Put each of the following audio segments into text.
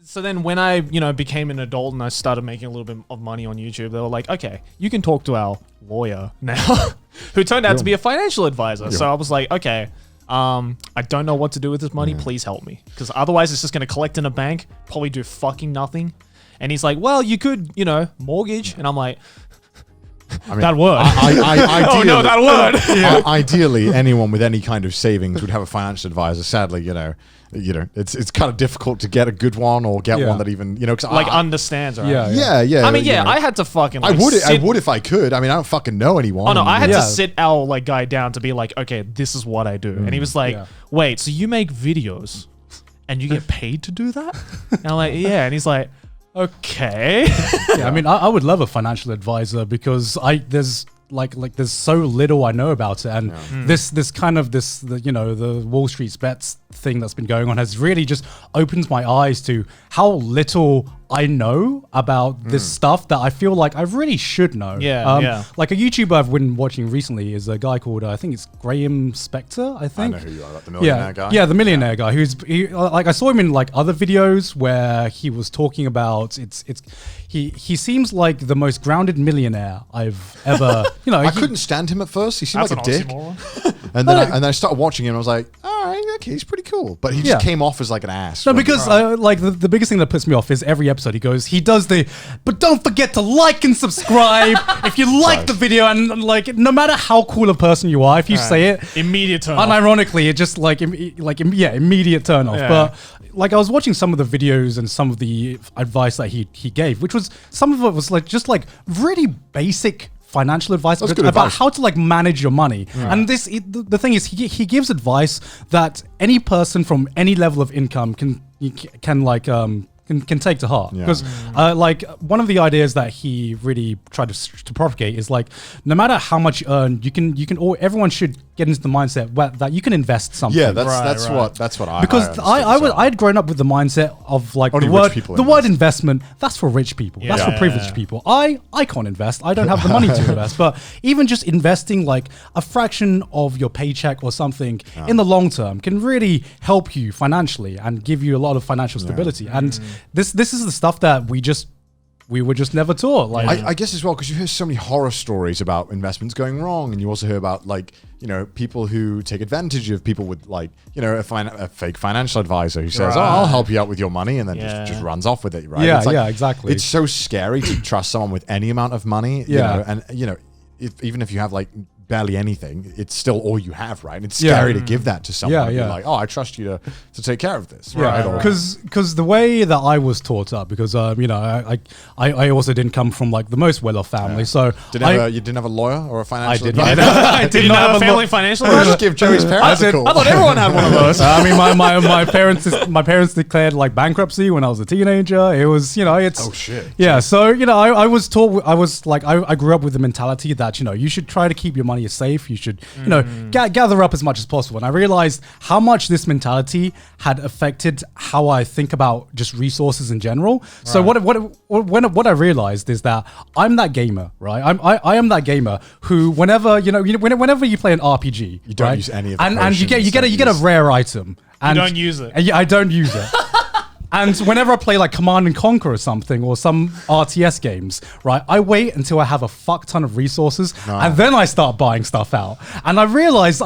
So then when I, became an adult and I started making a little bit of money on YouTube, they were like, okay, you can talk to our lawyer now, who turned out to be a financial advisor. So I was like, okay, I don't know what to do with this money. Please help me. Because otherwise it's just going to collect in a bank, probably do fucking nothing. And he's like, well, you could, mortgage. And I'm like, that word. Oh no, that word. Ideally, anyone with any kind of savings would have a financial advisor. Sadly, it's kind of difficult to get a good one or get one that even, cause understands, right? Yeah. I mean, I had to fucking. I would if I could. I mean, I don't fucking know anyone. Oh no, I had to sit our guy down to be like, okay, this is what I do, and he was like, wait, so you make videos, and you get paid to do that? And I'm like, yeah, and he's like, okay. I mean, I would love a financial advisor because there's so little I know about it, and the Wall Street's bets thing that's been going on has really just opened my eyes to how little I know about this stuff that I feel like I really should know. Like a YouTuber I've been watching recently is a guy called I think it's Graham Spector. I think I know who you are, the millionaire guy. Yeah, the millionaire guy. I saw him in like other videos where he was talking about he seems like the most grounded millionaire I've ever. I couldn't stand him at first. He seemed like a dick. Oxymoron. And then I started watching him. And I was like, all right, okay, he's pretty cool. But he just came off as like an ass. No, because the biggest thing that puts me off is every episode he does but don't forget to like and subscribe if you like the video, and like no matter how cool a person you are, if you say it, immediate turn off. Unironically, it just immediate turn off. But like I was watching some of the videos and some of the advice that he gave, which was some of it was just really basic financial advice about how to like manage your money. And the thing is he gives advice that any person from any level of income can take to heart, because one of the ideas that he really tried to propagate is like, no matter how much you earn, everyone should get into the mindset that you can invest something. Yeah, that's what I because I'd grown up with the mindset of like the word investment. That's for rich people. That's for privileged people. I can't invest. I don't have the money to invest. But even just investing like a fraction of your paycheck or something in the long term can really help you financially and give you a lot of financial stability. And this is the stuff that we were just never taught. Like I guess as well, because you hear so many horror stories about investments going wrong, and you also hear about people who take advantage of people with a fake financial advisor who says, "Oh, I'll help you out with your money," and then just runs off with it. Right? Yeah, exactly. It's so scary to trust someone with any amount of money. Even if you have like barely anything, it's still all you have, right? And it's scary to give that to someone. You're like, oh, I trust you to take care of this, right? Because the way that I was taught up, because I also didn't come from like the most well-off family, so you didn't have a lawyer or a financial advisor? I did not have a family financial advisor. Just give Joey's parents a call. I thought everyone had one of those. I mean, my parents declared like bankruptcy when I was a teenager. It was it's oh shit. Yeah, so I was taught. I grew up with the mentality that you should try to keep your money is safe. You should, gather up as much as possible. And I realized how much this mentality had affected how I think about just resources in general. Right. So what I realized is that I'm that gamer, right? I am that gamer who whenever you play an RPG, you don't use any of the and you get a rare item. And you don't use it. I don't use it. And whenever I play like Command and Conquer or something, or some RTS games, right, I wait until I have a fuck ton of resources, and then I start buying stuff out. And I realized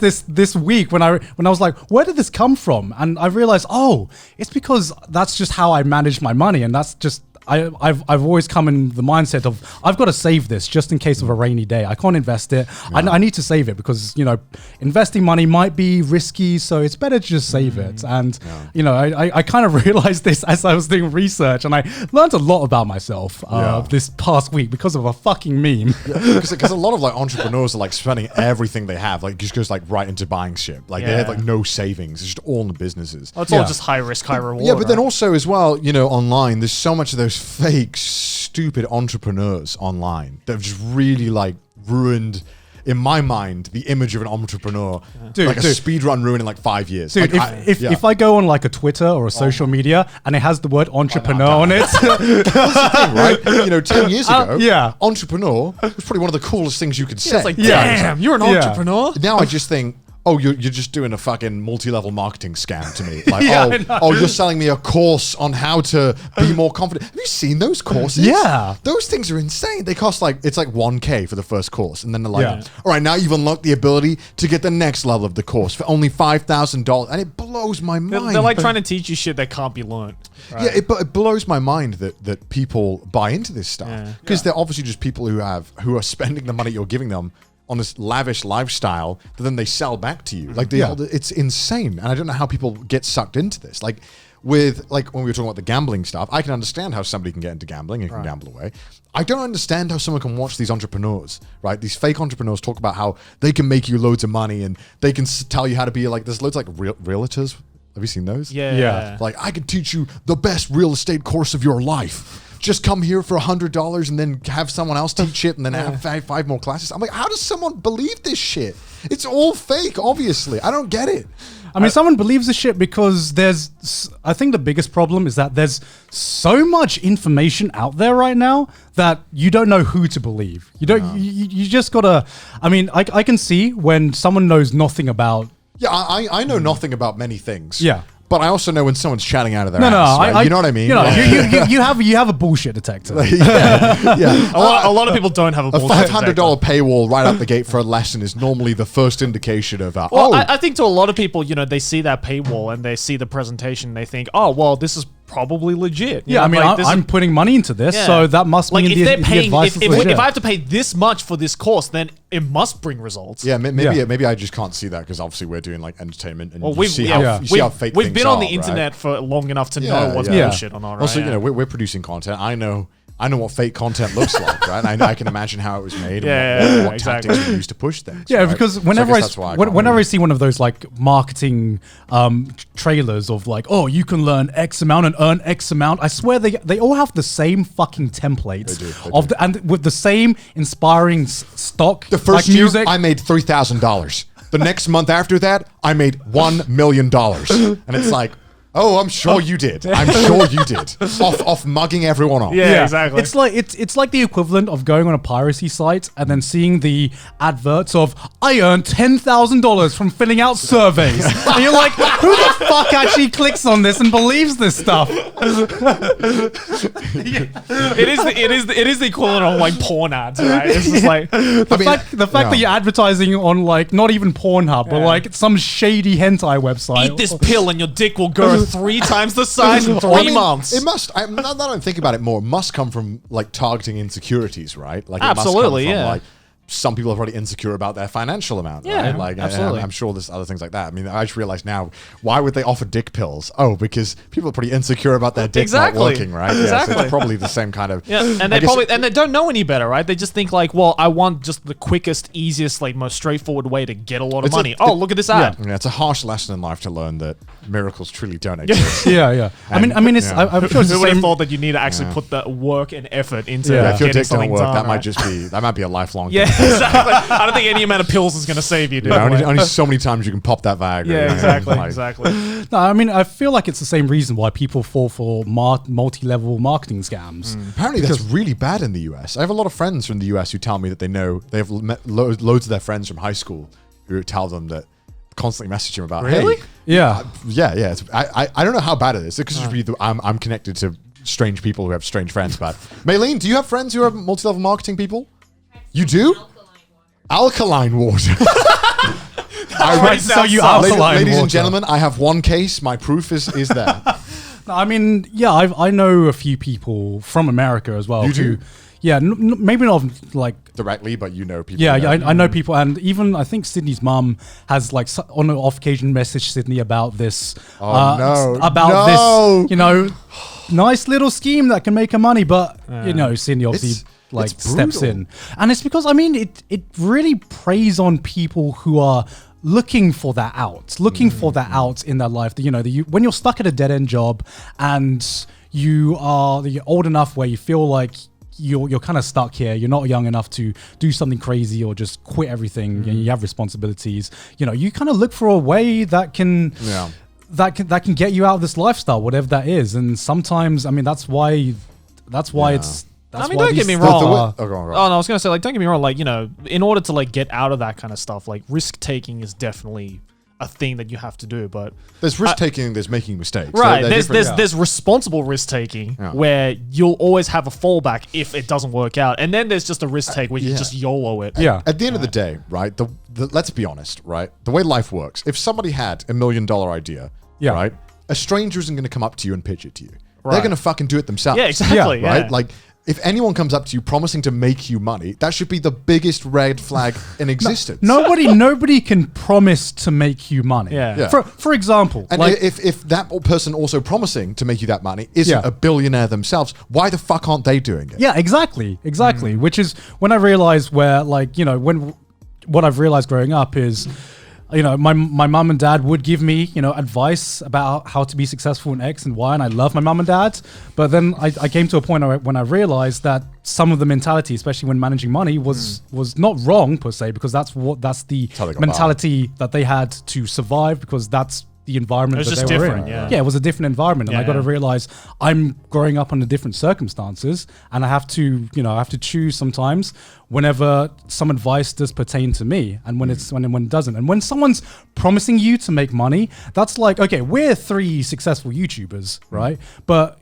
this week when I was like, where did this come from? And I realized, oh, it's because that's just how I manage my money, and that's just. I've always come in the mindset of I've got to save this just in case of a rainy day. I can't invest it. I need to save it because investing money might be risky, so it's better to just save it. And I kind of realized this as I was doing research, and I learned a lot about myself this past week because of a fucking meme. Because a lot of like entrepreneurs are like spending everything they have, like just goes like right into buying shit. Like they have like no savings. It's just all in the businesses. It's all just high risk, high reward. Yeah, but then also as well, online, there's so much of those fake, stupid entrepreneurs online that have just really like ruined, in my mind, the image of an entrepreneur. Dude, a speed run ruined in like 5 years. Dude, like, if I go on like a Twitter or a social media and it has the word entrepreneur on it. That's the thing, right? 10 years ago, entrepreneur was probably one of the coolest things you could say. It's like, damn, you're an entrepreneur? Now I just think, oh, you're just doing a fucking multi-level marketing scam to me. Like, Yeah, I know. oh, you're selling me a course on how to be more confident. Have you seen those courses? Yeah. Those things are insane. They cost it's like $1,000 for the first course. And then they're like, Yeah. all right, now you've unlocked the ability to get the next level of the course for only $5,000. And it blows my mind. They're like trying to teach you shit that can't be learned. Right? Yeah, it blows my mind that people buy into this stuff because they're obviously just people who are spending the money you're giving them on this lavish lifestyle that then they sell back to you. Like it's insane, and I don't know how people get sucked into this. Like when we were talking about the gambling stuff, I can understand how somebody can get into gambling and can gamble away. I don't understand how someone can watch these entrepreneurs, right? These fake entrepreneurs talk about how they can make you loads of money and they can tell you how to be like. There's loads like realtors. Have you seen those? Yeah. Like, I can teach you the best real estate course of your life. Just come here for $100 and then have someone else teach it and then have five more classes. I'm like, how does someone believe this shit? It's all fake, obviously. I don't get it. I mean, someone believes this shit because I think the biggest problem is that there's so much information out there right now that you don't know who to believe. You don't, you just gotta, I mean, I can see when someone knows nothing about. Yeah, I know nothing about many things. Yeah. But I also know when someone's chatting out of their No, ass, right? You know what I mean? You know, you have a bullshit detector. yeah. A lot of people don't have a A bullshit $500 detector. paywall right out the gate for a lesson is normally the first indication of, Well, I think to a lot of people, they see that paywall and they see the presentation and they think, oh, well, this is probably legit. You Yeah, know, I mean, like, this I'm is- putting money into this, Yeah. so that must like mean if the they're paying, advice is legit. if I have to pay this much for this course, then it must bring results. yeah, maybe Yeah. maybe I just can't see that because obviously we're doing like entertainment and Well, you see how fake we've things been on the are, right? internet for long enough to know what's yeah. bullshit or not. Right? Also, Yeah. we're producing content. I know what fake content looks like, right? I can imagine how it was made Yeah, and what exactly. tactics we used to push things. Yeah, right? because So whenever guess that's why can't whenever I really- see one of those like marketing trailers of like, oh, you can learn X amount and earn X amount, I swear they all have the same fucking templates They do. and with the same inspiring stock. the first like year music. I made $3,000. The next month after that, I made $1 million, and it's like, oh, I'm sure you did. I'm sure you did. Off mugging everyone off. Yeah, exactly. It's like it's like the equivalent of going on a piracy site and then seeing the adverts of I earned $10,000 from filling out surveys, and you're like, who the fuck actually clicks on this and believes this stuff? It is the equivalent of like porn ads, right? It's just like The fact that you're advertising on like not even Pornhub, but like some shady hentai website. eat this pill and your dick will grow 3 times the size in 3 Well, I mean, months. It must. Now that I'm thinking about it more, it must come from like targeting insecurities, right? Like Absolutely, it must come from, yeah. like some people are probably insecure about their financial amount, Yeah, right? Like, absolutely. I'm sure there's other things like that. I mean, I just realized now, why would they offer dick pills? Oh, because people are pretty insecure about their dick Exactly. not working, right? Yeah, so Exactly. it's probably the same kind of. Yeah, and I they guess probably and they don't know any better, right? They just think like, well, I want just the quickest, easiest, like most straightforward way to get a lot of It's a- money. Look at this ad. Yeah, it's a harsh lesson in life to learn that miracles truly don't exist. yeah. I mean, it's. Yeah. I'm sure it's the Who would have same. thought that you need to actually put the work and effort into Yeah. If your getting dick don't something work, done, that right? might be a lifelong Yeah, thing. exactly. I don't think any amount of pills is going to save you, dude. You know, only so many times you can pop that Viagra. you Yeah, know, exactly, like- exactly. No, I mean, I feel like it's the same reason why people fall for multi-level marketing scams. Apparently, that's really bad in the US. I have a lot of friends from the US who tell me that they have met loads of their friends from high school who tell them that constantly message them about, Really? hey, Yeah. yeah. I don't know how bad it is. It could just be that I'm connected to strange people who have strange friends. But Maylene, do you have friends who are multi-level marketing people? You do? Alkaline water. Right, so you sounds- alkaline Ladies and water. gentlemen, I have one case. My proof is there. No, I mean, yeah, I know a few people from America as well. You who, do? yeah, maybe not like. Directly, but you know people. Yeah, who know. I know people, and even I think Sydney's mum has like on an off occasion messaged Sydney about this. No. About No. this, nice little scheme that can make her money, but Sydney obviously It's steps brutal. in, and it's because I mean it really preys on people who are looking for that out, in their life. When you're stuck at a dead end job and you're old enough where you feel like you're kind of stuck here. You're not young enough to do something crazy or just quit everything. And you have responsibilities. You kind of look for a way that can. Yeah. That can get you out of this lifestyle, whatever that is, and sometimes I mean that's why Yeah. it's That's I mean, why don't get these me wrong. stuff are- Oh, go on, go Oh on. no, I was gonna say, like, don't get me wrong, like, you know, in order to like get out of that kind of stuff, like risk taking is definitely a thing that you have to do. But There's risk taking, there's making mistakes. right, They're there's different. there's responsible risk taking Yeah. where you'll always have a fallback if it doesn't work out, and then there's just a risk take where you yeah. just YOLO it. Yeah. At the end of the day, right? Let's be honest, right? The way life works, if somebody had $1 million idea, Yeah. right? A stranger isn't going to come up to you and pitch it to you. Right. They're going to fucking do it themselves. Yeah, exactly. Yeah, Right? Yeah. Like, if anyone comes up to you promising to make you money, that should be the biggest red flag in existence. Nobody can promise to make you money. Yeah. Yeah. For example, And like, if that person also promising to make you that money isn't Yeah. a billionaire themselves, why the fuck aren't they doing it? yeah, exactly. Which is when I realized where, like, you know, what I've realized growing up is, you know, my mum and dad would give me, you know, advice about how to be successful in X and Y, and I love my mum and dad. But then I came to a point when I realized that some of the mentality, especially when managing money, was not wrong per se, because that's the how they got mentality that they had to survive, because that's the environment It was that just they were different, in. yeah. It was a different environment, and I got to Yeah. realize I'm growing up under different circumstances, and I have to, you know, I have to choose sometimes whenever some advice does pertain to me, and when when it doesn't. And when someone's promising you to make money, that's like, okay, we're 3 successful YouTubers, right? But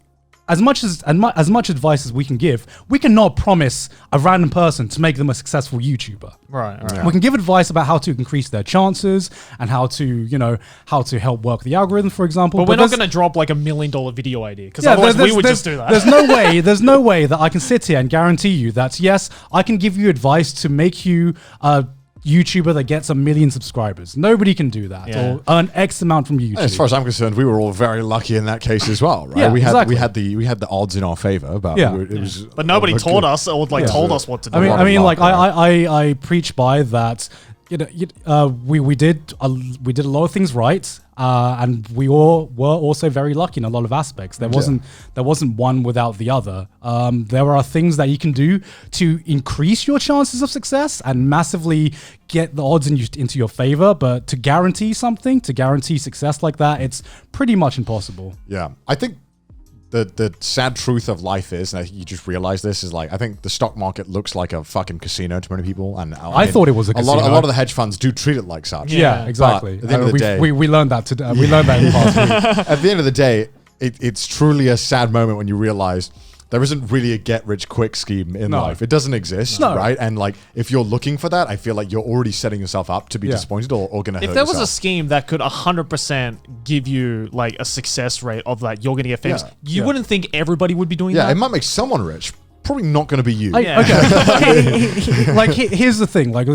as much advice as we can give, we cannot promise a random person to make them a successful YouTuber. Right. Yeah. We can give advice about how to increase their chances and how to, you know, how to help work the algorithm, for example. But we're not there's- going to drop like $1 million video idea, because yeah, otherwise we there's- would there's- just do that. There's no way that I can sit here and guarantee you that, yes, I can give you advice to make you a YouTuber that gets 1 million subscribers. Nobody can do that, Yeah. or earn X amount from YouTube. As far as I'm concerned, we were all very lucky in that case as well, right? Yeah, we exactly. had the odds in our favor, but Yeah. it was. But nobody looked taught good. us or like told us what to do. I mean, lot of luck, like right? I preach by that. You know, we did a lot of things right, and we all were also very lucky in a lot of aspects. There wasn't one without the other. There are things that you can do to increase your chances of success and massively get the odds into your favor. But to guarantee success like that, it's pretty much impossible. Yeah, I think the sad truth of life is, and you just realize this, is like, I think the stock market looks like a fucking casino to many people, and I thought it was a casino. lot of the hedge funds do treat it like such. Yeah, exactly. But at the end of the day, we learned that today. We learned that in the past week. at the end of the day, it's truly a sad moment when you realize there isn't really a get-rich-quick scheme in No. life. It doesn't exist, No. right? And like, if you're looking for that, I feel like you're already setting yourself up to be Yeah. disappointed or going to hurt if there was a yourself. scheme that could 100% give you like a success rate of that, you're going to get famous, Yeah. you Yeah. wouldn't think everybody would be doing Yeah, that? it might make someone rich. Probably not going to be you. Yeah. Okay. Like here's the thing. Like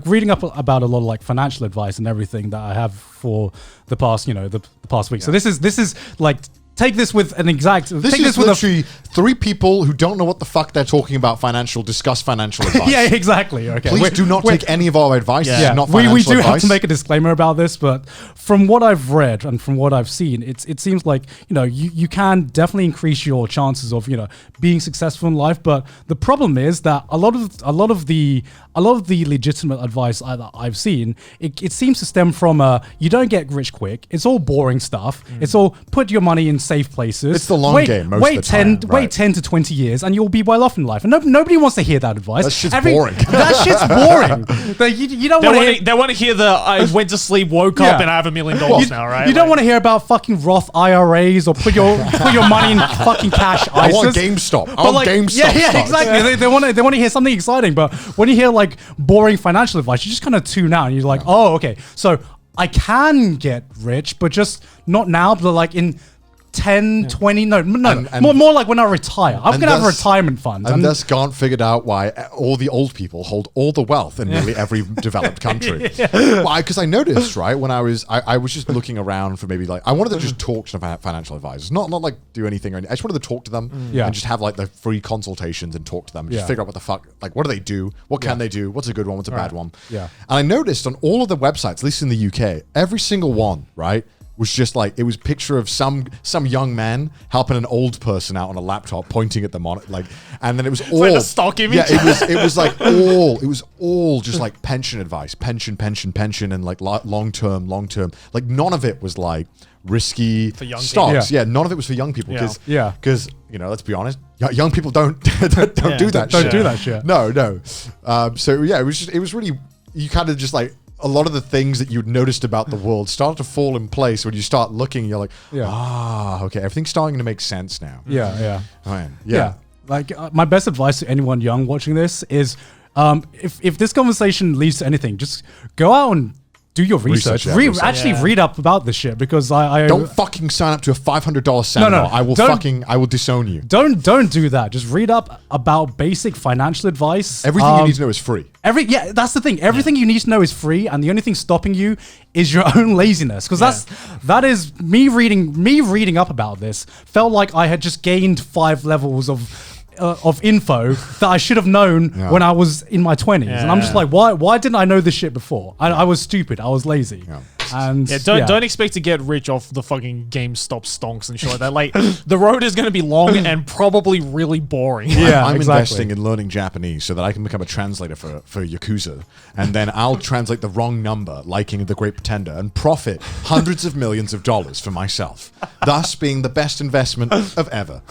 reading up about a lot of like financial advice and everything that I have for the past, you know, the past week. So this is like, take this with an exact. This take is this with literally 3 people who don't know what the fuck they're talking about discuss financial advice. yeah, exactly. Okay. Please do not take any of our advice. This is not financial we do advice. have to make a disclaimer about this, but from what I've read and from what I've seen, it seems like, you know, you can definitely increase your chances of, you know, being successful in life. But the problem is that a lot of the legitimate advice that I've seen, it seems to stem from you don't get rich quick. It's all boring stuff. It's all put your money in safe places. It's the long game most of the time, right. Wait 10 to 20 years and you'll be well off in life. And nobody wants to hear that advice. That shit's boring. That shit's boring. You don't want to hear. They want to hear the I went to sleep, woke up, and I have $1 million now, right? You don't want to hear about fucking Roth IRAs or put your money in fucking cash ISAs. I want GameStop. I want GameStop Yeah, stocks. exactly. They want to hear something exciting, but when you hear like boring financial advice, you just kind of tune out and you're like, oh, okay, so I can get rich, but just not now, but like in 10, 20, no, And- more like when I retire. I'm and going to have a thus- retirement fund. And thus can't figured out why all the old people hold all the wealth in nearly every developed country. Why? Because I noticed, right, when I was just looking around for maybe like, I wanted to just talk to financial advisors, not like do anything or anything. I just wanted to talk to them and just have like the free consultations and talk to them and just figure out what the fuck, like what do they do? What can they do? What's a good one? What's a bad one? Yeah. And I noticed on all of the websites, at least in the UK, every single one, right, was just like, it was a picture of some young man helping an old person out on a laptop, pointing at them on it, like, and then it was all like a stock image? Yeah, it was like it was all just like pension advice, pension, and like long term, like none of it was like risky For young stocks. people. Yeah, none of it was for young people Yeah. because let's be honest, young people don't do that. Don't do that shit. No. So yeah, it was really, you kind of just like, a lot of the things that you'd noticed about the world start to fall in place when you start looking. You're like, okay, everything's starting to make sense now. Yeah. Oh, man. Yeah. Like my best advice to anyone young watching this is, if this conversation leads to anything, just go out and do your research. Actually read up about this shit, because I don't fucking sign up to a $500 seminar. No. I will disown you. Don't do that. Just read up about basic financial advice. Everything you need to know is free. That's the thing. Everything you need to know is free, and the only thing stopping you is your own laziness. Because that is me reading up about this felt like I had just gained 5 levels of info that I should have known when I was in my 20s. And I'm just like, why didn't I know this shit before? I was stupid. I was lazy. And don't expect to get rich off the fucking GameStop stonks and shit like that. Like, the road is going to be long and probably really boring. I'm investing in learning Japanese so that I can become a translator for Yakuza, and then I'll translate the wrong number, liking The Great Pretender, and profit hundreds of millions of dollars for myself, thus being the best investment of ever.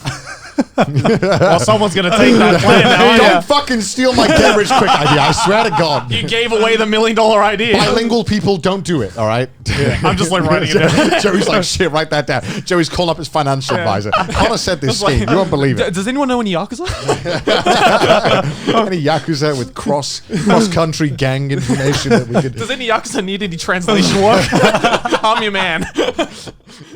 Well, someone's going to take that plan now. Don't fucking steal my get rich quick idea. I swear to God. You gave away the $1 million idea. Bilingual people don't do it, all right? I'm just like writing it down. Joey's like, shit, write that down. Joey's called up his financial advisor. Connor said this scheme. You won't believe it. Does anyone know any Yakuza? Any Yakuza with cross-country gang information that we could... Does any Yakuza need any translation work? I'm your man.